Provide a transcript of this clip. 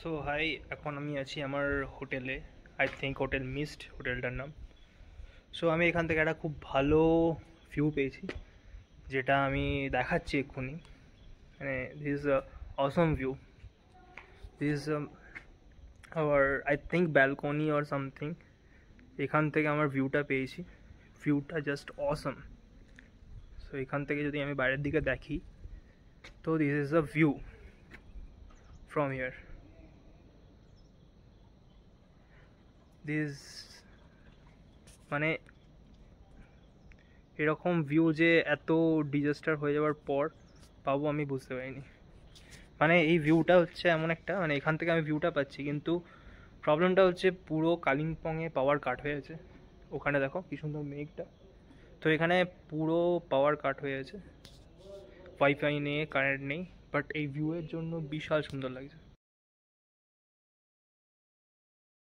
So high, এখন আমি আছি আমার হোটেলে। আই থিঙ্ক হোটেল মিস্ট হোটেলটার নাম। সো আমি এখান থেকে একটা খুব ভালো ভিউ পেয়েছি, যেটা আমি দেখাচ্ছি এক্ষুনি। মানে this is awesome view. This our I think balcony or something. এখান থেকে আমার ভিউটা পেয়েছি। ভিউটা জাস্ট অসম। সো এখান থেকে যদি আমি বাইরের দিকে দেখি, তো this is a view from here. This মানে এরকম ভিউ যে এত ডিজাস্টার হয়ে যাওয়ার পর পাবো আমি বুঝতে পারিনি। মানে এই ভিউটা হচ্ছে এমন একটা, মানে এখান থেকে আমি ভিউটা পাচ্ছি, কিন্তু প্রবলেমটা হচ্ছে পুরো কালিম্পংয়ে পাওয়ার কাট হয়ে আছে। ওখানে দেখো কি সুন্দর মেঘটা। তো এখানে পুরো পাওয়ার কাট হয়ে আছে, ওয়াইফাই নেই, কারেন্ট নেই, বাট এই ভিউয়ের জন্য বিশাল সুন্দর লাগছে।